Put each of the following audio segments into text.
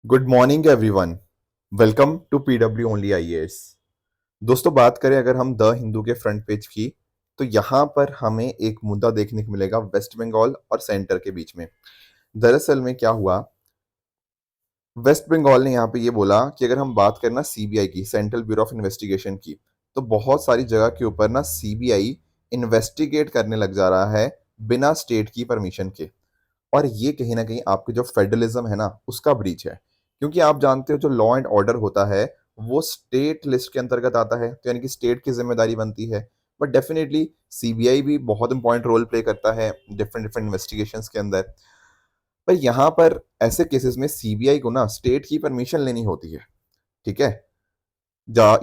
Good morning everyone. Welcome to PW only IAS. दोस्तों, बात करें अगर हम द हिंदू के फ्रंट पेज की, तो यहाँ पर हमें एक मुद्दा देखने को मिलेगा वेस्ट बंगाल और सेंटर के बीच में। दरअसल में क्या हुआ, वेस्ट बंगाल ने यहाँ पे ये बोला कि अगर हम बात करें ना सीबीआई की, सेंट्रल ब्यूरो ऑफ इन्वेस्टिगेशन की, तो बहुत सारी जगह के ऊपर ना सीबीआई इन्वेस्टिगेट करने लग जा रहा है बिना स्टेट की परमिशन के। और ये कहीं ना कहीं आपके जो फेडरलिज्म है ना, उसका ब्रीच है। क्योंकि आप जानते हो जो लॉ एंड ऑर्डर होता है वो स्टेट लिस्ट के अंतर्गत आता है, तो यानी कि स्टेट की जिम्मेदारी बनती है। बट डेफिनेटली सीबीआई भी बहुत इंपॉर्टेंट रोल प्ले करता है डिफरेंट डिफरेंट इन्वेस्टिगेशंस के अंदर। पर यहाँ पर ऐसे केसेस में सीबीआई को ना स्टेट की परमिशन लेनी होती है। ठीक है,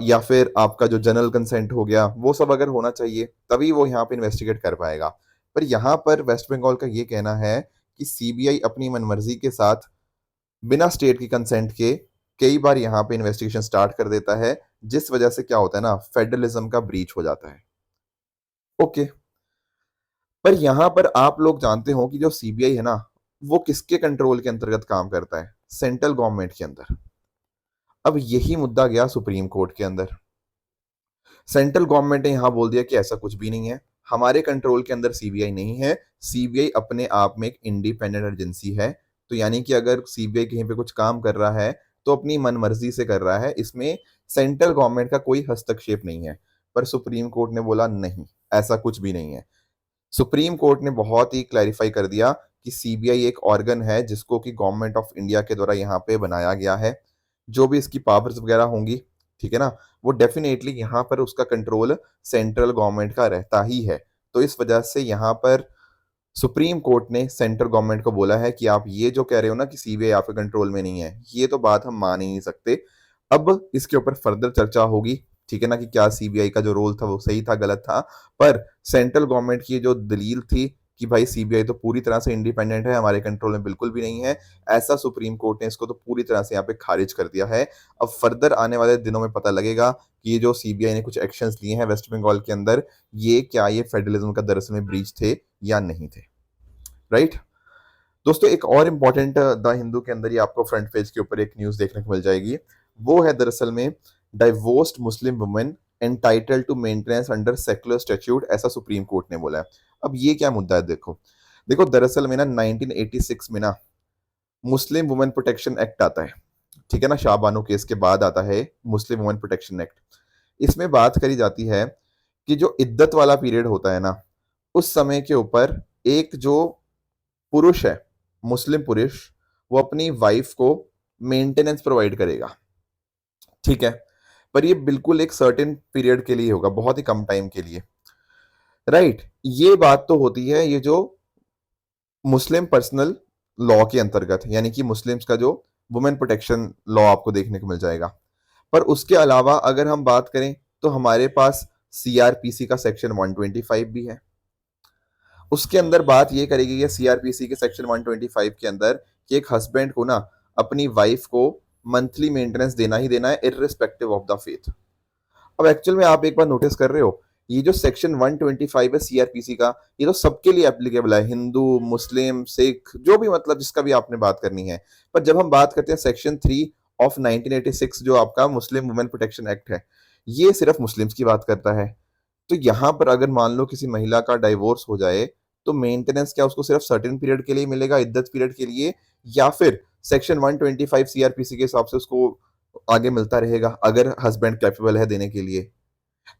या फिर आपका जो जनरल कंसेंट हो गया वो सब अगर होना चाहिए, तभी वो यहाँ पे इन्वेस्टिगेट कर पाएगा। पर यहाँ पर वेस्ट बंगाल का ये कहना है कि सीबीआई अपनी मनमर्जी के साथ बिना स्टेट की कंसेंट के कई बार यहाँ पे इन्वेस्टिगेशन स्टार्ट कर देता है, जिस वजह से क्या होता है ना, फेडरलिज्म का ब्रीच हो जाता है। ओके, पर यहाँ पर आप लोग जानते हो कि जो सीबीआई है ना, वो किसके कंट्रोल के अंतर्गत काम करता है? सेंट्रल गवर्नमेंट के अंदर। अब यही मुद्दा गया सुप्रीम कोर्ट के अंदर। सेंट्रल गवर्नमेंट ने यहाँ बोल दिया कि ऐसा कुछ भी नहीं है, हमारे कंट्रोल के अंदर सीबीआई नहीं है। सीबीआई अपने आप में एक इंडिपेंडेंट एजेंसी है। तो यानी कि अगर सीबीआई कहीं पे कुछ काम कर रहा है तो अपनी मनमर्जी से कर रहा है, इसमें सेंट्रल गवर्नमेंट का कोई हस्तक्षेप नहीं है। पर सुप्रीम कोर्ट ने बोला नहीं, ऐसा कुछ भी नहीं है। सुप्रीम कोर्ट ने बहुत ही क्लैरिफाई कर दिया कि सीबीआई एक ऑर्गन है जिसको कि गवर्नमेंट ऑफ इंडिया के द्वारा यहाँ पे बनाया गया है। जो भी इसकी पावर्स वगैरह होंगी, ठीक है ना, वो डेफिनेटली यहाँ पर उसका कंट्रोल सेंट्रल गवर्नमेंट का रहता ही है। तो इस वजह से यहाँ पर सुप्रीम कोर्ट ने सेंट्रल गवर्नमेंट को बोला है कि आप ये जो कह रहे हो ना कि सीबीआई आपके कंट्रोल में नहीं है, ये तो बात हम मान ही नहीं सकते। अब इसके ऊपर फर्दर चर्चा होगी, ठीक है ना, कि क्या सीबीआई का जो रोल था वो सही था गलत था। पर सेंट्रल गवर्नमेंट की जो दलील थी कि भाई सीबीआई तो पूरी तरह से इंडिपेंडेंट है, हमारे कंट्रोल में बिल्कुल भी नहीं है, ऐसा सुप्रीम कोर्ट ने इसको तो पूरी तरह से यहाँ पे खारिज कर दिया है। अब फर्दर आने वाले दिनों में पता लगेगा कि ये जो सीबीआई ने कुछ एक्शंस लिए हैं वेस्ट बंगाल के अंदर, ये क्या ये फेडरलिज्म का दरअसल में ब्रीच थे या नहीं थे। राइट। दोस्तों, एक और इम्पॉर्टेंट द हिंदू के अंदर ही आपको फ्रंट पेज के ऊपर एक न्यूज देखने को मिल जाएगी। वो है दरअसल में divorced Muslim women entitled to maintenance under secular statute, ऐसा सुप्रीम कोर्ट ने बोला है। अब ये क्या मुद्दा है? देखो देखो, दरअसल में ना 1986 में ना मुस्लिम वुमेन प्रोटेक्शन एक्ट आता है। ठीक है ना, शाह बानो केस के बाद आता है मुस्लिम वुमेन प्रोटेक्शन एक्ट। इसमें बात करी जाती है कि जो इद्दत वाला पीरियड होता है ना, उस समय के ऊपर एक जो पुरुष है, मुस्लिम पुरुष, वो अपनी वाइफ को मेंटेनेंस प्रोवाइड करेगा। ठीक है, पर ये बिल्कुल एक सर्टेन पीरियड के लिए होगा, बहुत ही कम टाइम के लिए। राइट, ये बात तो होती है ये जो मुस्लिम पर्सनल लॉ के अंतर्गत, यानी कि मुस्लिम्स का जो वुमेन प्रोटेक्शन लॉ आपको देखने को मिल जाएगा। पर उसके अलावा अगर हम बात करें तो हमारे पास सीआरपीसी का सेक्शन 125 भी है। उसके अंदर बात ये करी गई है सीआरपीसी के सेक्शन 125 के अंदर कि एक हस्बैंड को ना अपनी वाइफ को मंथली मेंटेनेंस देना ही देना है, इररिस्पेक्टिव ऑफ द फेथ। अब एक्चुअल में आप एक बार नोटिस कर रहे हो, ये जो सेक्शन 125 है सीआरपीसी का, ये तो सबके लिए एप्लीकेबल है, हिंदू मुस्लिम सिख जो भी, मतलब जिसका भी आपने बात करनी है। पर जब हम बात करते हैं सेक्शन 3 ऑफ 1986 जो आपका मुस्लिम वुमेन प्रोटेक्शन एक्ट है, ये सिर्फ मुस्लिम्स की बात करता है। तो यहाँ पर अगर मान लो किसी महिला का डाइवोर्स हो जाए, तो मेंटेनेंस क्या उसको सिर्फ सर्टेन पीरियड के लिए मिलेगा, इद्दत पीरियड के लिए, या फिर सेक्शन 125 सीआरपीसी के हिसाब से उसको आगे मिलता रहेगा अगर हस्बैंड कैपेबल है देने के लिए?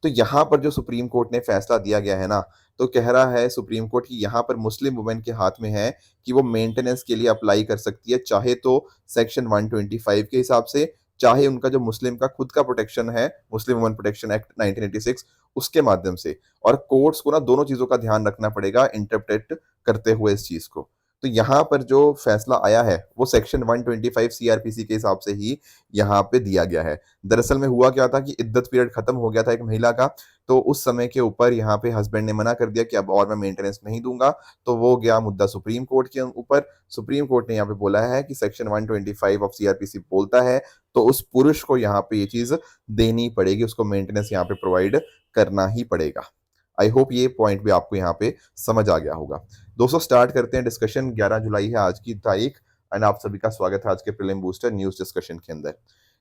तो यहाँ पर जो सुप्रीम कोर्ट ने फैसला दिया गया है ना, तो कह रहा है सुप्रीम कोर्ट की यहाँ पर मुस्लिम वुमेन के हाथ में है कि वो मेंटेनेंस के लिए अप्लाई कर सकती है, चाहे तो सेक्शन 125 के हिसाब से, चाहे उनका जो मुस्लिम का खुद का प्रोटेक्शन है, मुस्लिम वुमेन प्रोटेक्शन एक्ट 1986, उसके माध्यम से। और कोर्ट्स को ना दोनों चीजों का ध्यान रखना पड़ेगा इंटरप्रेट करते हुए इस चीज को। तो यहाँ पर जो फैसला आया है वो सेक्शन 125 सीआरपीसी के हिसाब से ही यहाँ पे दिया गया है। दरअसल में हुआ क्या था कि इद्दत पीरियड खत्म हो गया था एक महिला का, तो उस समय के ऊपर यहाँ पे हस्बैंड ने मना कर दिया कि अब और मैं मेंटेनेंस नहीं दूंगा। तो वो गया मुद्दा सुप्रीम कोर्ट के ऊपर। सुप्रीम कोर्ट ने यहाँ पे बोला है कि सेक्शन 125 ऑफ सीआरपीसी बोलता है तो उस पुरुष को यहाँ पे ये चीज देनी पड़ेगी, उसको मेंटेनेंस यहाँ पे प्रोवाइड करना ही पड़ेगा। आई होप ये पॉइंट भी आपको यहाँ पे समझ आ गया होगा। दोस्तों, स्टार्ट करते हैं डिस्कशन। 11 जुलाई है आज की तारीख। एंड आप सभी का स्वागत है आज के प्रीलिम बूस्टर न्यूज डिस्कशन के अंदर।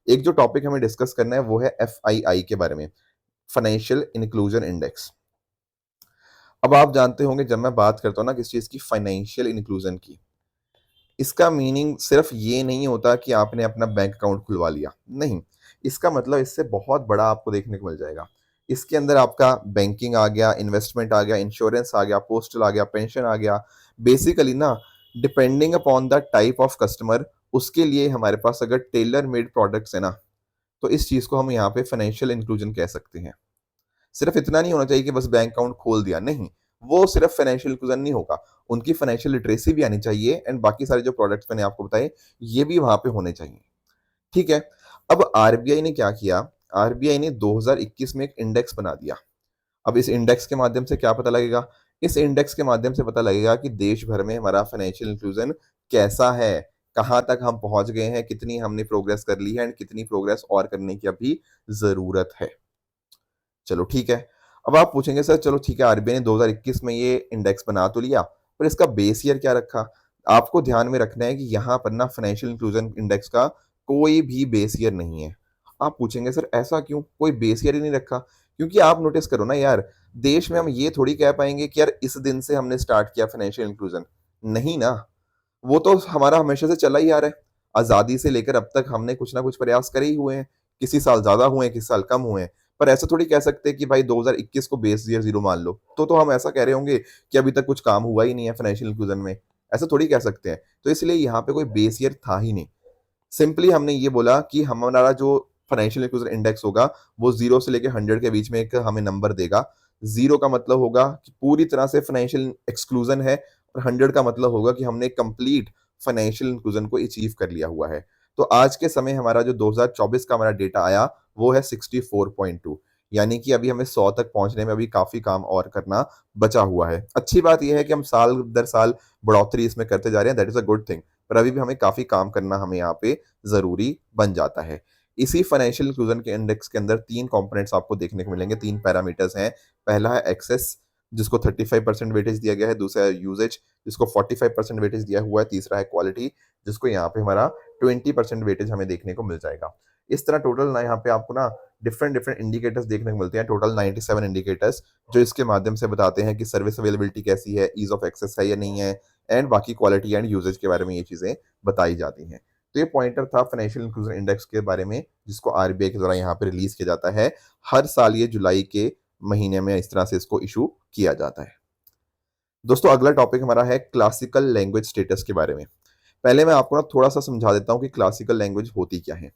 एक जो टॉपिक हमें डिस्कस करना है वो है FII के बारे में, फाइनेंशियल इंक्लूजन इंडेक्स। अब आप जानते होंगे जब मैं बात करता हूँ ना किस चीज की, फाइनेंशियल इंक्लूजन की, इसका मीनिंग सिर्फ ये नहीं होता कि आपने अपना बैंक अकाउंट खुलवा लिया, नहीं। इसका मतलब इससे बहुत बड़ा आपको देखने को मिल जाएगा। इसके अंदर आपका बैंकिंग आ गया, इन्वेस्टमेंट आ गया, इंश्योरेंस आ गया, पोस्टल आ गया, पेंशन आ गया। बेसिकली ना, depending upon the type of customer, उसके लिए हमारे पास अगर टेलर मेड प्रोडक्ट्स है ना, तो इस चीज को हम यहाँ पे फाइनेंशियल इंक्लूजन कह सकते हैं। सिर्फ इतना नहीं होना चाहिए कि बस बैंक अकाउंट खोल दिया, नहीं। वो सिर्फ फाइनेंशियल इंक्लूजन नहीं होगा, उनकी फाइनेंशियल लिटरेसी भी आनी चाहिए एंड बाकी सारे जो प्रोडक्ट्स मैंने आपको बताए ये भी वहां पे होने चाहिए। ठीक है। अब आरबीआई ने क्या किया, आरबीआई ने 2021 में एक इंडेक्स बना दिया। अब इस इंडेक्स के माध्यम से क्या पता लगेगा, इस इंडेक्स के माध्यम से पता लगेगा कि देश भर में हमारा फाइनेंशियल इंक्लूजन कैसा है, कहां तक हम पहुंच गए हैं, कितनी हमने प्रोग्रेस कर ली है एंड कितनी प्रोग्रेस और करने की अभी जरूरत है। चलो ठीक है। अब आप पूछेंगे सर चलो ठीक है, आरबीआई ने 2021 में ये इंडेक्स बना तो लिया, पर इसका बेस ईयर क्या रखा। आपको ध्यान में रखना है कि यहाँ पर ना फाइनेंशियल इंक्लूजन इंडेक्स का कोई भी बेस ईयर नहीं है। आप पूछेंगे सर ऐसा क्यों, कोई बेस ईयर ही नहीं रखा। क्योंकि आप नोटिस करो ना यार, देश में हम ये थोड़ी कह पाएंगे कि यार इस दिन से हमने स्टार्ट किया फाइनेंशियल इंक्लूजन, नहीं ना। वो तो हमारा हमेशा से चला ही आ रहा है। आजादी से लेकर अब तक हमने कुछ ना कुछ प्रयास करे ही हुए हैं। किसी साल ज्यादा हुए हैं, किसी साल कम हुए हैं। पर ऐसा थोड़ी कह सकते कि भाई 2021 को बेस ईयर जीरो मान लो, तो हम ऐसा कह रहे होंगे कि अभी तक कुछ काम हुआ ही नहीं है फाइनेंशियल इंक्लूजन में। ऐसा थोड़ी कह सकते हैं। तो इसलिए यहाँ पे कोई बेस ईयर था ही नहीं। सिंपली हमने ये बोला कि हमारा जो फाइनेंशियल इंक्लूजन इंडेक्स होगा वो 0 से लेकर 100 के बीच में एक हमें नंबर देगा। 0 का मतलब होगा कि पूरी तरह से फाइनेंशियल एक्सक्लूजन है, और 100 का मतलब होगा कि हमने कंप्लीट फाइनेंशियल इंक्लूजन को अचीव कर लिया हुआ है। तो आज के समय हमारा जो 2024 का हमारा डेटा आया वो है 64.2, यानी कि अभी हमें 100 तक पहुंचने में अभी काफी काम और करना बचा हुआ है। अच्छी बात यह है कि हम साल दर साल बढ़ोतरी इसमें करते जा रहे हैं, that is a good thing. पर अभी भी हमें काफी काम करना हमें यहाँ पे जरूरी बन जाता है। इसी फाइनेंशियल इंक्लूजन के इंडेक्स के अंदर 3 कंपोनेंट्स आपको देखने को मिलेंगे, 3 पैरामीटर्स हैं। पहला है एक्सेस, जिसको 35% वेटेज दिया गया है। दूसरा है यूजेज, जिसको 45% वेटेज दिया हुआ है। तीसरा है क्वालिटी, जिसको यहाँ पे हमारा 20% वेटेज हमें देखने को मिल जाएगा। इस तरह टोटल ना यहाँ पे आपको ना डिफरेंट डिफरेंट इंडिकेटर्स देखने को मिलते हैं, टोटल 97 इंडिकेटर्स, जो इसके माध्यम से बताते हैं कि सर्विस अवेलेबिलिटी कैसी है, ईज ऑफ एक्सेस है या नहीं है, एंड बाकी क्वालिटी एंड यूजेज के बारे में ये चीजें बताई जाती हैं। तो ये पॉइंटर था फाइनेंशियल इंक्लूजन इंडेक्स के बारे में, जिसको आरबीआई के द्वारा यहाँ पे रिलीज किया जाता है। हर साल ये जुलाई के महीने में इस तरह से इसको इशू किया जाता है। दोस्तों अगला टॉपिक हमारा है क्लासिकल लैंग्वेज स्टेटस के बारे में। पहले मैं आपको ना थोड़ा सा समझा देता हूँ कि क्लासिकल लैंग्वेज होती क्या है।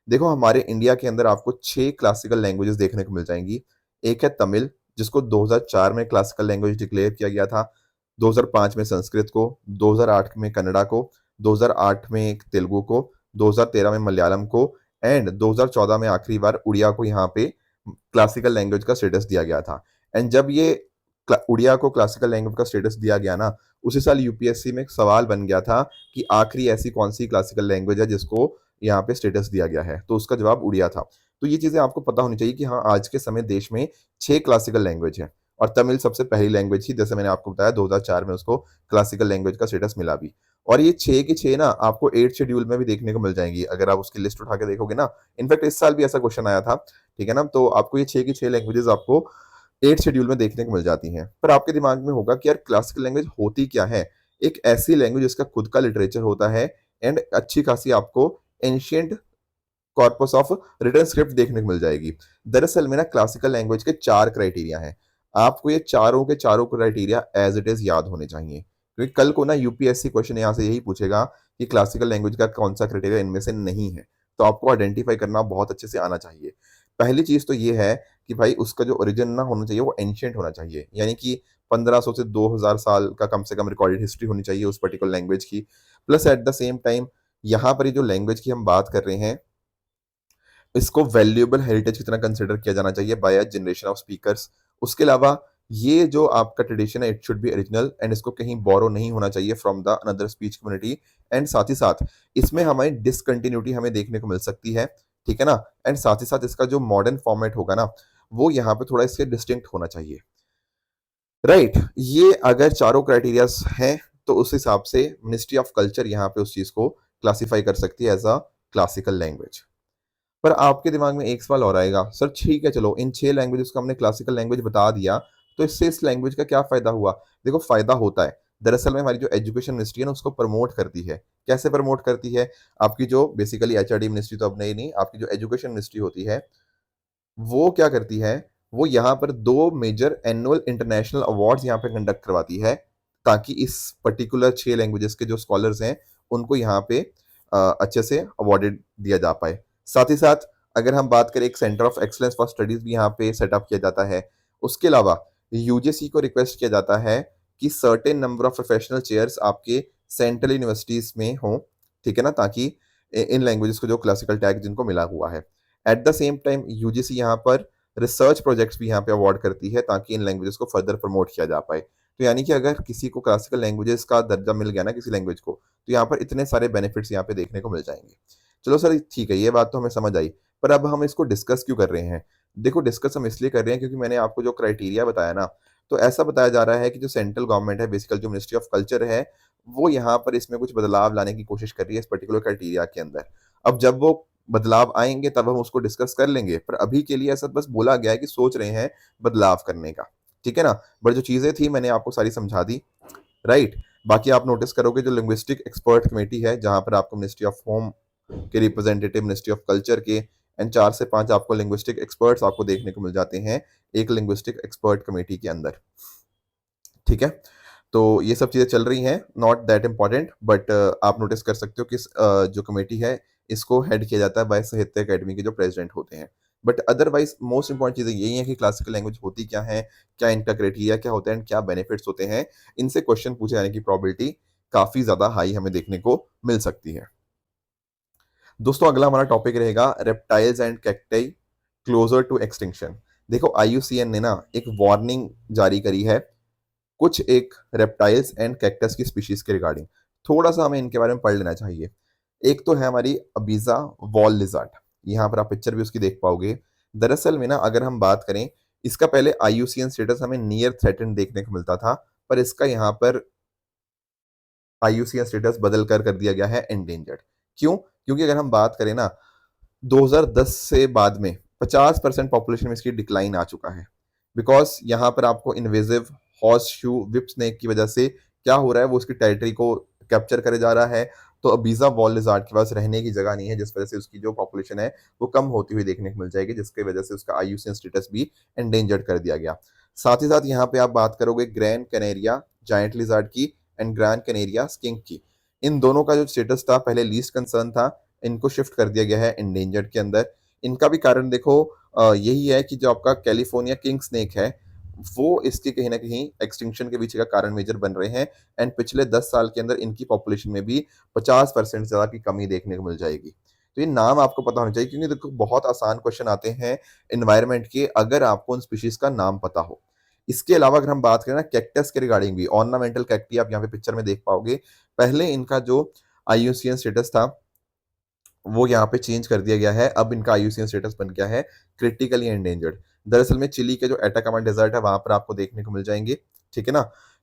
देखो हमारे इंडिया के अंदर आपको 6 क्लासिकल लैंग्वेजेस देखने को मिल जाएंगी। एक है तमिल, जिसको 2004 में क्लासिकल लैंग्वेज डिक्लेयर किया गया था। 2005 में संस्कृत को, 2008 में कन्नड़ा को, 2008 में तेलुगु को, 2013 में मलयालम को, एंड 2014 में आखिरी बार उड़िया को यहाँ पे क्लासिकल लैंग्वेज का स्टेटस दिया गया था। एंड जब ये उड़िया को क्लासिकल लैंग्वेज का स्टेटस दिया गया ना, उसी साल यूपीएससी में एक सवाल बन गया था कि आखिरी ऐसी कौन सी क्लासिकल लैंग्वेज है जिसको यहाँ पे स्टेटस दिया गया है, तो उसका जवाब उड़िया था। तो ये चीजें आपको पता होनी चाहिए कि हाँ आज के समय देश में 6 क्लासिकल लैंग्वेज है, और तमिल सबसे पहली लैंग्वेज थी, जैसे मैंने आपको बताया 2004 में उसको क्लासिकल लैंग्वेज का स्टेटस मिला भी। और ये 6 की 6 ना आपको 8 शेड्यूल में भी देखने को मिल जाएंगी, अगर आप उसकी लिस्ट उठा के देखोगे ना। इनफैक्ट इस साल भी ऐसा क्वेश्चन आया था, ठीक है ना। तो आपको ये 6 की 6 लैंग्वेजेस आपको 8 शेड्यूल में देखने को मिल जाती हैं। पर आपके दिमाग में होगा कि यार क्लासिकल लैंग्वेज होती क्या है। एक ऐसी लैंग्वेज जिसका खुद का लिटरेचर होता है, एंड अच्छी खासी आपको ancient corpus of written script देखने को मिल जाएगी। दरअसल में ना क्लासिकल लैंग्वेज के 4 क्राइटेरिया हैं। आपको ये चारों के चारों क्राइटेरिया एज इट इज याद होने चाहिए, क्योंकि कल को ना यूपीएससी क्वेश्चन यहाँ से यही पूछेगा कि क्लासिकल लैंग्वेज का कौन सा क्राइटेरिया इनमें से नहीं है। तो आपको आइडेंटिफाई करना बहुत अच्छे से आना चाहिए। पहली चीज तो ये है कि भाई उसका जो ओरिजिन ना होना चाहिए वो एंशियंट होना चाहिए, यानी कि 1500 से 2000 साल का कम से कम रिकॉर्डेड हिस्ट्री होनी चाहिए उस पर्टिकुलर लैंग्वेज की। Plus at the same time यहाँ पर ये जो लैंग्वेज की हम बात कर रहे हैं, इसको वैल्यूएबल हेरिटेज की तरह कंसिडर किया जाना चाहिए by a generation of speakers. उसके अलावा ये जो आपका ट्रेडिशन है, it should be original, and इसको कहीं बोरो नहीं होना चाहिए from the another speech community. And साथ ही साथ इसमें हमारी डिसकंटिन्यूटी हमें देखने को मिल सकती है, ठीक है ना। एंड साथ ही साथ इसका जो मॉडर्न फॉर्मेट होगा ना, वो यहाँ पे थोड़ा इससे डिस्टिंक्ट होना चाहिए। राइट, ये अगर चारों क्राइटेरियाज हैं तो उस हिसाब से मिनिस्ट्री ऑफ कल्चर यहाँ पे उस चीज़ को क्लासिफाई कर सकती है एज अ क्लासिकल लैंग्वेज। पर आपके दिमाग में एक सवाल और आएगा, सर ठीक है चलो इन 6 लैंग्वेजेस को हमने क्लासिकल लैंग्वेज बता दिया, तो इससे इस लैंग्वेज का क्या फ़ायदा हुआ? देखो फ़ायदा होता है। दरअसल में हमारी जो एजुकेशन मिनिस्ट्री है ना उसको प्रमोट करती है। कैसे प्रमोट करती है? आपकी जो बेसिकली एचआरडी मिनिस्ट्री तो अब नहीं, आपकी जो एजुकेशन मिनिस्ट्री होती है, वो क्या करती है, वो यहाँ पर 2 मेजर एनुअल इंटरनेशनल अवार्ड्स यहाँ पे कंडक्ट करवाती है, ताकि इस पर्टिकुलर 6 लैंग्वेजेस के जो स्कॉलर्स हैं, उनको यहाँ पे अच्छे से अवॉर्डेड दिया जा पाए। साथ ही साथ अगर हम बात करें, एक centre of excellence for studies भी यहाँ पे सेटअप किया जाता है। उसके अलावा यूजीसी को रिक्वेस्ट किया जाता है कि certain number of professional chairs आपके सेंट्रल यूनिवर्सिटीज़ में हों, ठीक है ना? ताकि इन लैंग्वेजेस को जो क्लासिकल टैग जिनको मिला हुआ है। At the same time UGC यहाँ पर रिसर्च प्रोजेक्ट्स भी यहाँ पे अवार्ड करती है, ताकि इन लैंग्वेजेस को फर्दर प्रमोट किया जा पाए। तो यानी कि अगर किसी को क्लासिकल लैंग्वेजेस का दर्जा मिल गया ना किसी लैंग्वेज को, तो यहाँ पर इतने सारे बेनिफिट्स यहाँ पे देखने को मिल जाएंगे। चलो सर ठीक है, ये बात तो हमें समझ आई, पर अब हम इसको डिस्कस क्यों कर रहे हैं? देखो डिस्कस हम इसलिए कर रहे हैं क्योंकि मैंने आपको जो क्राइटेरिया बताया ना, तो ऐसा बताया जा रहा है कि जो सेंट्रल गवर्नमेंट है, बेसिकली जो मिनिस्ट्री ऑफ कल्चर है, वो यहाँ पर इसमें कुछ बदलाव लाने की कोशिश कर रही है इस पर्टिकुलर क्राइटेरिया के अंदर। अब जब वो बदलाव आएँगे तब हम उसको डिस्कस कर लेंगे, पर अभी के लिए ऐसा बस बोला गया है कि सोच रहे हैं बदलाव करने का, ठीक है ना? बट जो चीज़ें थी मैंने आपको सारी समझा दी, राइट? बाकी आप नोटिस करोगे जो लिंग्विस्टिक एक्सपर्ट कमेटी है, जहाँ पर आपको मिनिस्ट्री ऑफ होम के रिप्रेजेंटेटिव, मिनिस्ट्री ऑफ कल्चर के एंड 4 से 5 आपको लिंग्विस्टिक एक्सपर्ट्स आपको देखने को मिल जाते हैं, एक लिंग्विस्टिक एक्सपर्ट कमेटी के अंदर, ठीक है? तो ये सब चीज़ें चल रही हैं, नॉट दैट इम्पोर्टेंट, बट आप नोटिस कर सकते हो कि जो कमेटी है, इसको हेड किया जाता है बाय साहित्य अकेडमी के जो प्रेज़िडेंट होते हैं। बट अदरवाइज़ मोस्ट इम्पोर्टेंट चीज़ें यही हैं कि क्लासिकल लैंग्वेज होती क्या है, क्या इनका क्राइटेरिया क्या होता है एंड क्या बेनिफिट्स होते हैं। इनसे क्वेश्चन पूछे जाने की प्रोबेबिलिटी काफ़ी ज़्यादा हाई हमें देखने को मिल सकती है। दोस्तों अगला हमारा टॉपिक रहेगा reptiles and cacti closer to extinction. देखो आईयूसीएन ने ना एक वार्निंग जारी करी है कुछ एक रेप्टाइल्स एंड कैक्टस की स्पीशीज के रिगार्डिंग। थोड़ा सा हमें इनके बारे में पढ़ लेना चाहिए। एक तो है हमारी अबीजा वॉल लिजार्ड, यहाँ पर आप पिक्चर भी उसकी देख पाओगे। दरअसल में ना अगर हम बात करें, इसका पहले आईयूसीएन स्टेटस हमें नियर थ्रेटेंड देखने को मिलता था, पर इसका यहाँ पर आईयूसीएन स्टेटस बदल कर दिया गया है एंडेंजर्ड। क्यों? क्योंकि अगर हम बात करें ना, 2010 से बाद में 50% पॉपुलेशन में इसकी डिक्लाइन आ चुका है, बिकॉज यहाँ पर आपको invasive horse shoe whip snake की वजह से क्या हो रहा है, वो उसकी टेरिटरी को कैप्चर करे जा रहा है। तो अबीजा वॉल लिजार्ड के पास रहने की जगह नहीं है, जिस वजह से उसकी जो पॉपुलेशन है वो कम होती हुई देखने को मिल जाएगी, जिसकी वजह से उसका आईयूसीएन स्टेटस भी एंडेंजर्ड कर दिया गया। साथ ही साथ यहाँ पे आप बात करोगे ग्रैंड कैनेरिया जायंट लिजार्ड की एंड ग्रैंड कैनेरिया स्किंक की। इन दोनों का जो स्टेटस था पहले लीस्ट कंसर्न था, इनको शिफ्ट कर दिया गया है एंडेंजर्ड के अंदर। इनका भी कारण देखो यही है कि जो आपका कैलिफोर्निया किंग स्नेक है, वो इसके कहीं न कहीं एक्सटिंक्शन के पीछे का कारण मेजर बन रहे हैं एंड पिछले 10 साल के अंदर इनकी पॉपुलेशन में भी 50% से ज़्यादा की कमी देखने को मिल जाएगी। तो ये नाम आपको पता होना चाहिए, क्योंकि देखो बहुत आसान क्वेश्चन आते हैं एनवायरनमेंट के अगर आपको उन स्पीशीज़ का नाम पता हो। इसके अलावा अगर हम बात करें ना कैक्टस के रिगार्डिंग भी, ऑर्नामेंटल कैक्टी आप यहाँ पे पिक्चर में देख पाओगे। पहले इनका जो आईयूसीएन स्टेटस था वो यहाँ पे चेंज कर दिया गया है। अब इनका आईयूसीएन स्टेटस बन गया है क्रिटिकली एंडेंजर्ड। दरअसल में चिली के जो एटाकामा डेजर्ट है वहां पर आपको देखने को मिल जाएंगे, ठीक है ना?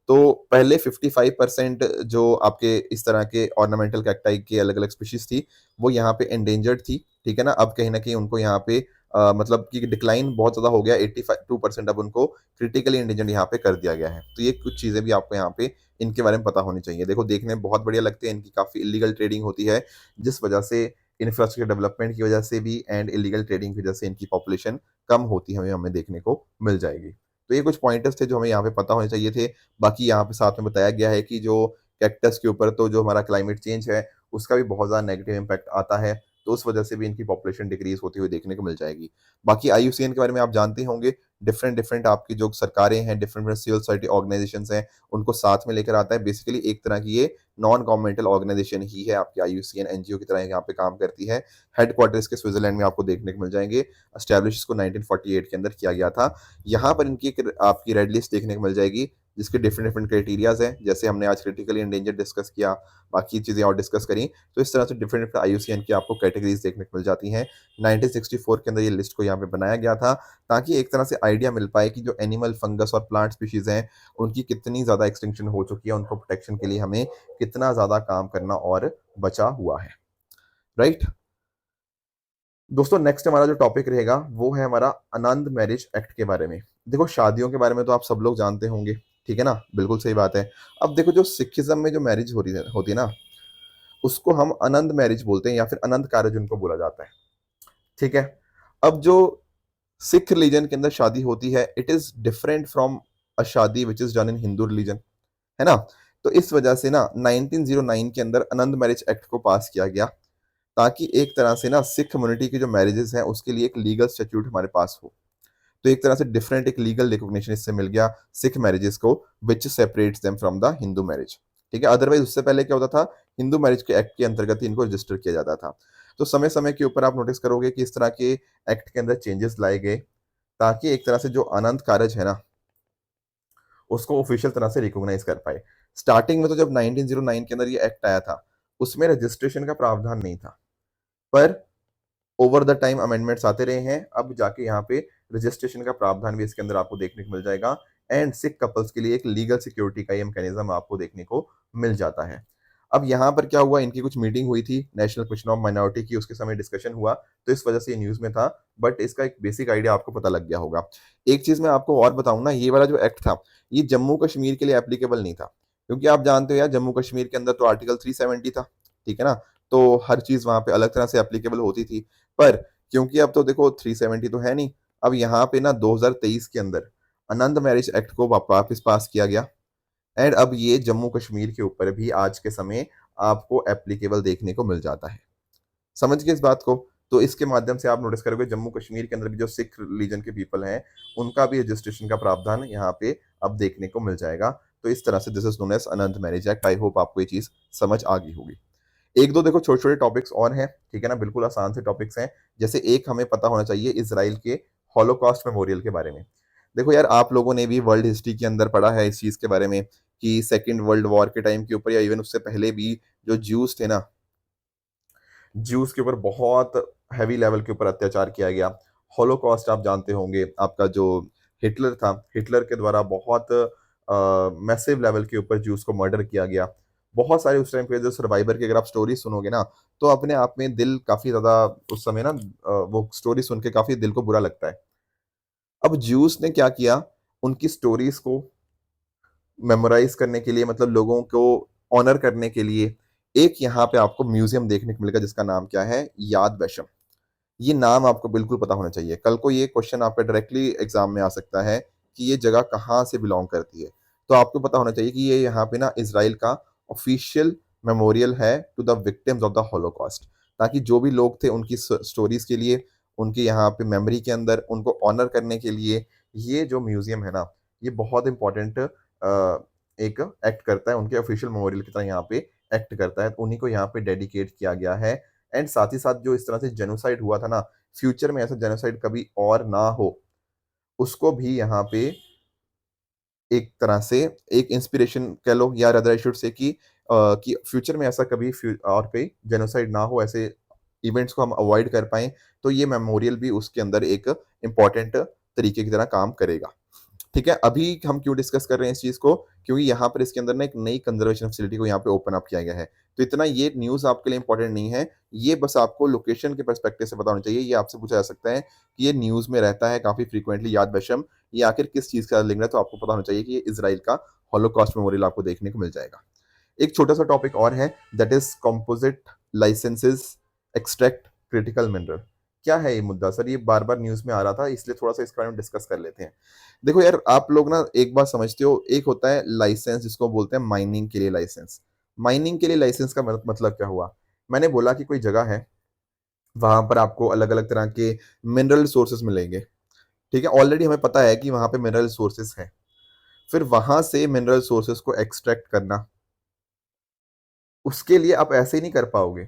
तो पहले 55% जो आपके इस तरह के ऑर्नामेंटल कैक्टाई के अलग अलग स्पीशीज थी, वो यहाँ पे एंडेंजर्ड थी, ठीक है ना? अब कहीं ना कहीं उनको यहाँ पे मतलब कि डिक्लाइन बहुत ज्यादा हो गया, 82% अब उनको क्रिटिकली एंडेंजर्ड यहाँ पे कर दिया गया है। तो ये कुछ चीजें भी आपको यहाँ पे इनके बारे में पता होनी चाहिए। देखो देखने में बहुत बढ़िया लगते हैं, इनकी काफी इलीगल ट्रेडिंग होती है, जिस वजह से इंफ्रास्ट्रक्चर डेवलपमेंट की वजह से भी एंड इलीगल ट्रेडिंग की वजह से इनकी पॉपुलेशन कम होती हमें हमें देखने को मिल जाएगी। तो ये कुछ पॉइंटर्स थे जो हमें यहाँ पे पता होने चाहिए थे। बाकी यहाँ पे साथ में बताया गया है कि जो कैक्टस के ऊपर तो जो हमारा क्लाइमेट चेंज है उसका भी बहुत ज़्यादा नेगेटिव इम्पैक्ट आता है, तो उस वजह से भी इनकी पॉपुलेशन डिक्रीज होती हुई देखने को मिल जाएगी। बाकी आईयूसीएन के बारे में आप जानते होंगे, डिफरेंट डिफरेंट आपकी जो सरकारें हैं, डिफरेंट सिविल सोसाइटी ऑर्गेनाइजेशंस हैं, उनको साथ में लेकर आता है। बेसिकली एक तरह की ये नॉन गवर्नमेंटल ऑर्गेनाइजेशन ही है, आपकी आईयूसीएन एनजीओ की तरह यहाँ पे काम करती है। हेडक्वार्टर्स के स्विट्जरलैंड में आपको देखने को मिल जाएंगे। एस्टैब्लिश इसको 1948 के अंदर किया गया था। यहाँ पर इनकी एक आपकी रेड लिस्ट देखने को मिल जाएगी, जिसके डिफरेंट डिफरेंट क्राइटेरियाज हैं, जैसे हमने आज क्रिटिकली एंडेंजर्ड डिस्कस किया, बाकी चीज़ें और डिस्कस करी। तो इस तरह से डिफरेंट डिफरेंट IUCN की आपको कैटेगरीज देखने को मिल जाती हैं। 1964 के अंदर ये लिस्ट को यहाँ पे बनाया गया था, ताकि एक तरह से आइडिया मिल पाए कि जो एनिमल, फंगस और प्लांट स्पीशीज हैं, उनकी कितनी ज़्यादा एक्सटिंक्शन हो चुकी है, उनको प्रोटेक्शन के लिए हमें कितना ज़्यादा काम करना और बचा हुआ है, राइट। दोस्तों नेक्स्ट हमारा जो टॉपिक रहेगा वो है हमारा आनंद मैरिज एक्ट के बारे में। देखो शादियों के बारे में तो आप सब लोग जानते होंगे, ठीक है ना, बिल्कुल सही बात है। अब देखो जो सिखिज्म में जो मैरिज होती है ना, उसको हम आनंद मैरिज बोलते हैं या फिर आनंद कारज उनको बोला जाता है, ठीक है। अब जो सिख रिलीजन के अंदर शादी होती है, it is different from a shaadi which is done in Hindu religion, है ना। तो इस वजह से ना 1909 के अंदर आनंद मैरिज एक्ट को पास किया गया, ताकि एक तरह से ना सिख कम्युनिटी की जो मैरिजेस हैं उसके लिए एक लीगल स्टैट्यूट हमारे पास हो। तो एक तरह से डिफरेंट एक लीगल रिकॉग्निशन इससे मिल गया सिख मैरिजेस को, which separates them from the Hindu marriage, ठीक है। अदरवाइज उससे पहले क्या होता था, हिंदू मैरिज के एक्ट के अंतर्गत ही इनको रजिस्टर किया जाता था। तो समय समय के ऊपर आप नोटिस करोगे कि इस तरह के एक्ट के अंदर चेंजेस लाए गए, ताकि एक तरह से जो आनंद कारज है ना, उसको ऑफिशियल तरह से रिकॉग्नाइज कर पाए। स्टार्टिंग में तो जब 1909 के अंदर ये एक्ट आया था, उसमें रजिस्ट्रेशन का प्रावधान नहीं था, पर ओवर द टाइम अमेंडमेंट्स आते रहे हैं, अब जाके यहाँ पे रजिस्ट्रेशन का प्रावधान भी इसके अंदर आपको देखने को मिल जाएगा। एंड सिख कपल्स के लिए एक लीगल सिक्योरिटी का ये मैकेनिज्म आपको देखने को मिल जाता है। अब यहाँ पर क्या हुआ, इनकी कुछ मीटिंग हुई थी नेशनल कमीशन ऑफ माइनॉरिटी की, उसके समय डिस्कशन हुआ, तो इस वजह से ये न्यूज में था, बट इसका एक बेसिक आइडिया आपको पता लग गया होगा। एक चीज मैं आपको और बताऊं ना, ये वाला जो एक्ट था, ये जम्मू कश्मीर के लिए एप्लीकेबल नहीं था, क्योंकि आप जानते हो यार जम्मू कश्मीर के अंदर तो आर्टिकल 370 था, ठीक है ना। तो हर चीज वहां पे अलग तरह से एप्लीकेबल होती थी, पर क्योंकि अब तो देखो 370 तो है नहीं, अब यहाँ पे ना 2023 के अंदर आनंद मैरिज एक्ट को वापस पास किया गया, एंड अब ये जम्मू कश्मीर के ऊपर भी आज के समय आपको एप्लीकेबल देखने को मिल जाता है। समझ गए इस बात को। तो इसके माध्यम से आप नोटिस करोगे जम्मू कश्मीर के अंदर भी जो सिख रिलीजन के पीपल हैं, उनका भी रजिस्ट्रेशन का प्रावधान यहाँ पे अब देखने को मिल जाएगा। तो इस तरह से this is known as Anand marriage act. I hope आपको ये चीज समझ आ गई होगी। एक दो देखो छोटे छोटे टॉपिक्स और हैं, ठीक है ना, बिल्कुल आसान से टॉपिक्स हैं। जैसे एक हमें पता होना चाहिए इसराइल के हॉलोकॉस्ट मेमोरियल के बारे में। देखो यार आप लोगों ने भी वर्ल्ड हिस्ट्री के अंदर पढ़ा है इस चीज के बारे में, कि सेकेंड वर्ल्ड वॉर के टाइम के ऊपर या इवन उससे पहले भी जो ज्यूस थे ना, ज्यूस के ऊपर बहुत हैवी लेवल के ऊपर अत्याचार किया गया। हॉलोकॉस्ट आप जानते होंगे, आपका जो हिटलर था, हिटलर के द्वारा बहुत मैसिव लेवल के ऊपर ज्यूस को मर्डर किया गया। बहुत सारे उस टाइम पे जो सर्वाइवर की अगर आप स्टोरी सुनोगे ना, तो अपने आप में दिल काफी ज्यादा उस समय ना वो स्टोरी सुन के काफी दिल को बुरा लगता है। अब ज्यूस ने क्या किया, उनकी स्टोरीज को मेमोराइज करने के लिए, मतलब लोगों को ऑनर करने के लिए, एक यहाँ पे आपको म्यूजियम देखने को मिलेगा जिसका नाम क्या है, याद वैशम। ये नाम आपको बिल्कुल पता होना चाहिए, कल को ये क्वेश्चन आपका डायरेक्टली एग्जाम में आ सकता है कि ये जगह कहाँ से बिलोंग करती है। तो आपको पता होना चाहिए कि ये यहाँ पे ना इसराइल का ऑफिशियल मेमोरियल है to the victims of the Holocaust, ताकि जो भी लोग थे उनकी स्टोरीज के लिए, उनके यहाँ पे मेमोरी के अंदर उनको ऑनर करने के लिए, ये जो म्यूजियम है ना, ये बहुत इंपॉर्टेंट एक एक्ट करता है, उनके ऑफिशियल मेमोरियल की तरह यहाँ पे एक्ट करता है। तो उन्हीं को यहाँ पे डेडिकेट किया गया है। एंड साथ ही साथ जो इस तरह से जेनोसाइड हुआ था ना, फ्यूचर में ऐसा जेनोसाइड कभी और ना हो, उसको भी यहाँ पे एक तरह से एक इंस्पिरेशन कह लो, या अदर आई शुड से कि फ्यूचर में ऐसा कभी और कोई जेनोसाइड ना हो, ऐसे इवेंट्स को हम अवॉइड कर पाए, तो ये मेमोरियल भी उसके अंदर एक इम्पॉर्टेंट तरीके की तरह काम करेगा। ठीक है, अभी हम क्यों डिस्कस कर रहे हैं इस चीज को, क्योंकि यहाँ पर इसके अंदर ना एक नई कंजर्वेशन फैसिलिटी को यहाँ पे ओपन अप किया गया है। तो इतना ये न्यूज आपके लिए इंपॉर्टेंट नहीं है, ये बस आपको लोकेशन के पर्सपेक्टिव से पता होना चाहिए। ये आपसे पूछा जा सकता है कि ये न्यूज में रहता है काफी फ्रीक्वेंटली, याद वैशम, ये आखिर किस चीज का लिंक है, तो आपको पता होना चाहिए कि ये इसराइल का हॉलोकॉस्ट मेमोरियल आपको देखने को मिल जाएगा। एक छोटा सा टॉपिक और है, that is composite licenses extract critical mineral. क्या है ये मुद्दा सर, ये बार बार न्यूज में आ रहा था, इसलिए थोड़ा सा इसके बारे में डिस्कस कर लेते हैं। देखो यार आप लोग ना एक बात समझते हो, एक होता है लाइसेंस जिसको बोलते हैं माइनिंग के लिए लाइसेंस। माइनिंग के लिए लाइसेंस का मतलब क्या हुआ, मैंने बोला कि कोई जगह है, वहां पर आपको अलग अलग तरह के मिनरल सोर्सेस मिलेंगे, ठीक है, ऑलरेडी हमें पता है कि वहां पे मिनरल सोर्सेस हैं। फिर वहां से मिनरल सोर्सेस को एक्सट्रैक्ट करना, उसके लिए आप ऐसे ही नहीं कर पाओगे,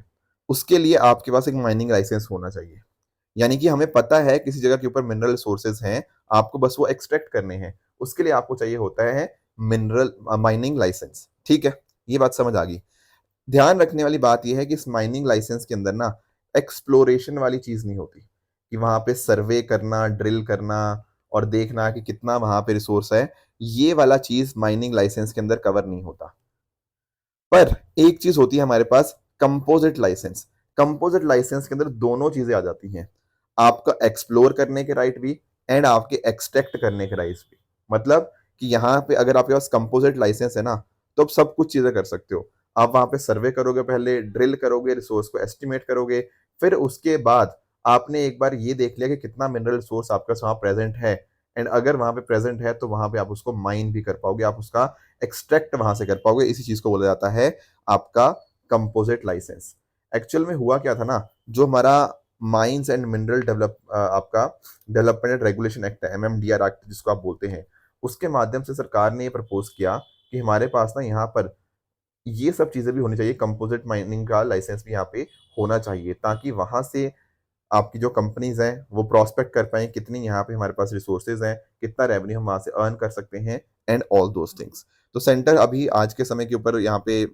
उसके लिए आपके पास एक माइनिंग लाइसेंस होना चाहिए। यानी कि हमें पता है किसी जगह के ऊपर मिनरल सोर्सेज हैं, आपको बस वो एक्सट्रैक्ट करने हैं, उसके लिए आपको चाहिए होता है मिनरल माइनिंग लाइसेंस। ठीक है, ये बात समझ आ गई। ध्यान रखने वाली बात यह है कि इस माइनिंग लाइसेंस के अंदर ना एक्सप्लोरेशन वाली चीज नहीं होती कि वहां पे सर्वे करना, ड्रिल करना और देखना कि कितना वहां पे रिसोर्स है। ये वाला चीज माइनिंग लाइसेंस के अंदर कवर नहीं होता। पर एक चीज होती है हमारे पास, कंपोजिट लाइसेंस। कंपोजिट लाइसेंस के अंदर दोनों चीजें आ जाती हैं, आपका एक्सप्लोर करने के राइट भी एंड आपके एक्सट्रैक्ट करने के राइट्स भी। मतलब कि यहाँ पे अगर आपके पास कंपोजिट लाइसेंस है ना, तो आप सब कुछ चीजें कर सकते हो। आप वहां पे सर्वे करोगे, पहले ड्रिल करोगे, रिसोर्स को एस्टिमेट करोगे, फिर उसके बाद आपने एक बार ये देख लिया कि कितना मिनरल रिसोर्स आपके पास वहां प्रेजेंट है, एंड अगर वहां पे प्रेजेंट है तो वहां पे आप उसको माइन भी कर पाओगे, आप उसका एक्सट्रैक्ट वहां से कर पाओगे। इसी चीज को बोला जाता है आपका कंपोजिट लाइसेंस। एक्चुअल में हुआ क्या था ना, जो हमारा माइंस एंड मिनरल आपका डेवलपमेंट एंड रेगुलेशन एक्ट है, एमएमडीआर एक्ट जिसको आप बोलते हैं, उसके माध्यम से सरकार ने ये प्रपोज किया कि हमारे पास ना यहाँ पर ये सब चीजें भी होनी चाहिए, कंपोजिट माइनिंग का लाइसेंस भी यहाँ पे होना चाहिए, ताकि वहां से आपकी जो कंपनीज हैं वो प्रोस्पेक्ट कर पाए कितनी यहाँ पे हमारे पास रिसोर्सेज हैं, कितना रेवेन्यू हम वहां से अर्न कर सकते हैं एंड ऑल दोज थिंग्स। तो सेंटर अभी आज के समय के ऊपर यहाँ पे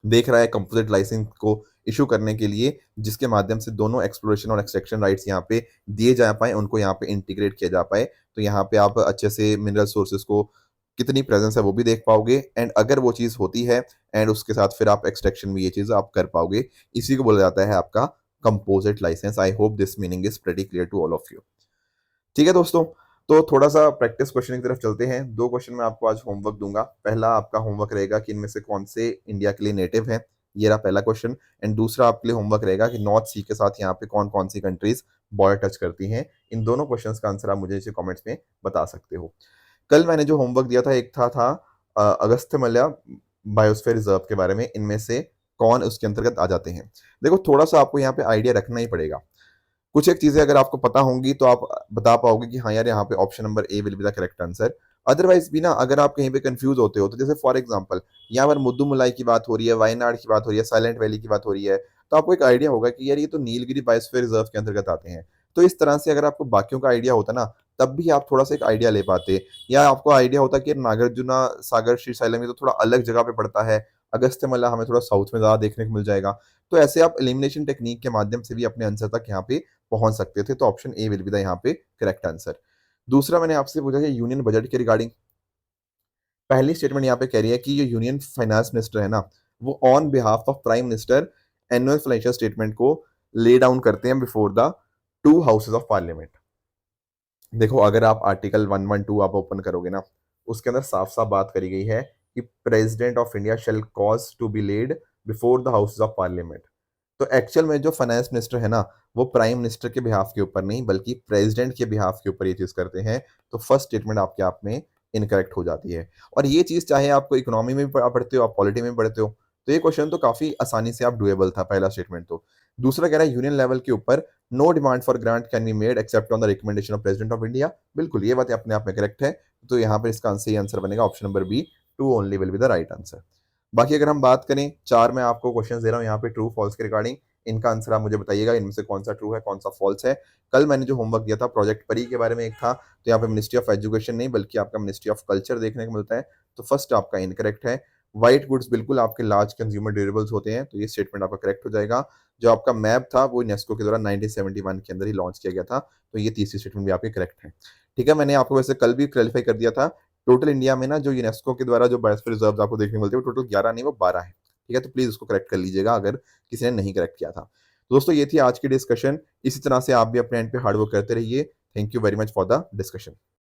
देख रहा है कंपोजिट लाइसेंस को इशू करने के लिए, जिसके माध्यम से दोनों एक्सप्लोरेशन और एक्सट्रैक्शन राइट्स यहाँ पे दिए जा पाए, उनको यहाँ पे इंटीग्रेट किया जा पाए। तो यहाँ पे आप अच्छे से मिनरल सोर्सेज को कितनी प्रेजेंस है वो भी देख पाओगे, एंड अगर वो चीज़ होती है एंड उसके साथ फिर आप एक्सट्रैक्शन भी ये चीज़ आप कर पाओगे। इसी को बोला जाता है आपका composite license. I hope this meaning is pretty clear to all of you. ठीक है दोस्तों, तो थोड़ा सा प्रैक्टिस क्वेश्चन की तरफ चलते हैं। दो क्वेश्चन मैं आपको आज होमवर्क दूंगा। पहला आपका होमवर्क रहेगा कि इनमें से कौन से इंडिया के लिए नेटिव है, ये रहा पहला क्वेश्चन। एंड दूसरा आपके लिए होमवर्क रहेगा कि नॉर्थ सी के साथ यहाँ पे कौन कौन सी कंट्रीज बॉर्डर टच करती हैं। इन दोनों क्वेश्चंस का आंसर आप मुझे नीचे कमेंट्स में बता सकते हो। कल मैंने जो होमवर्क दिया था, एक था अगस्त्यमल्या बायोस्फीयर रिजर्व के बारे में, इनमें से कौन उसके अंतर्गत आ जाते हैं। देखो थोड़ा सा आपको यहाँ पे आइडिया रखना ही पड़ेगा। कुछ एक चीजें अगर आपको पता होंगी तो आप बता पाओगे कि हाँ यार यहाँ पे option number A will be the correct answer. Otherwise भी ना, अगर आप कहीं पे कंफ्यूज होते हो, तो जैसे फॉर एग्जांपल यहाँ पर मुद्दुमलाई की बात हो रही है, वायनाड की बात हो रही है, साइलेंट वैली की बात हो रही है, तो आपको एक आइडिया होगा कि यार ये तो नीलगिरी बायोस्फीयर रिजर्व के अंतर्गत आते हैं। तो इस तरह से अगर आपको बाकियों का आइडिया होता ना, तब भी आप थोड़ा सा एक आइडिया ले पाते, या आपको आइडिया होता कि नागार्जुना सागर श्रीशैलम ये तो थोड़ा अलग जगह पे पड़ता है, अगस्त्यमला हमें थोड़ा साउथ में ज्यादा देखने को मिल जाएगा। तो ऐसे आप एलिमिनेशन टेक्निक के माध्यम से भी अपने आंसर तक यहाँ पे पहुंच सकते थे। तो option A will be the यहाँ पे करेक्ट आंसर। दूसरा मैंने आपसे पूछा कि यूनियन बजट के रिगार्डिंग, पहली स्टेटमेंट यहाँ पे कह रही है कि जो यूनियन फाइनेंस मिनिस्टर है ना, वो on behalf of prime minister annual financial statement को ले डाउन करते हैं before the two houses of parliament. देखो अगर आप आर्टिकल 112 आप ओपन करोगे ना, उसके अंदर साफ साफ बात करी गई है कि president of India shall cause to be laid before the houses of parliament. तो एक्चुअल में जो फाइनेंस मिनिस्टर है ना, वो प्राइम मिनिस्टर के बिहाफ के ऊपर नहीं बल्कि प्रेसिडेंट के बिहाफ के ऊपर ये चीज करते हैं। तो फर्स्ट स्टेटमेंट आपके आप में इनकरेक्ट हो जाती है। और ये चीज चाहे आपको इकोनॉमी में भी पढ़ते हो, आप पॉलिटी में भी पढ़ते हो, तो ये क्वेश्चन तो काफी आसानी से आप डुएबल था, पहला स्टेटमेंट तो। दूसरा कह रहा है यूनियन लेवल के ऊपर no demand for grant can be made except on the recommendation of president of India. बिल्कुल ये बात अपने आप में करेक्ट है। तो यहाँ पर इसका सही आंसर बनेगा option number B, two only will be the right answer. बाकी अगर हम बात करें, चार मैं आपको क्वेश्चन दे रहा हूँ यहाँ पे ट्रू फॉल्स के रिगार्डिंग, इनका आंसर आप मुझे बताइएगा इनमें से कौन सा ट्रू है कौन सा फॉल्स है। कल मैंने जो होमवर्क दिया था प्रोजेक्ट परी के बारे में एक था, तो यहाँ पे मिनिस्ट्री ऑफ एजुकेशन नहीं बल्कि आपका मिनिस्ट्री ऑफ कल्चर देखने को मिलता है। तो फर्स्ट आपका इनकरेक्ट है। व्हाइट गुड्स बिल्कुल आपके लार्ज कंज्यूमर ड्यूरेबल्स होते हैं, तो ये स्टेटमेंट आपका करेक्ट हो जाएगा। जो आपका मैप था वो यूनेस्को के द्वारा 1971 के अंदर ही लॉन्च किया गया था, तो ये तीसरी स्टेटमेंट भी आपकी करेक्ट है। ठीक है, मैंने आपको वैसे कल भी क्लैरिफाई कर दिया था, टोटल इंडिया में ना जो यूनेस्को के द्वारा जो बायोस्फीयर रिजर्व आपको देखने को मिलते हैं वो टोटल 11 नहीं, वो 12 है। ठीक है, तो प्लीज उसको करेक्ट कर लीजिएगा अगर किसी ने नहीं करेक्ट किया था। तो दोस्तों ये थी आज की डिस्कशन। इसी तरह से आप भी अपने एंड पे हार्डवर्क करते रहिए। Thank you very much for the discussion.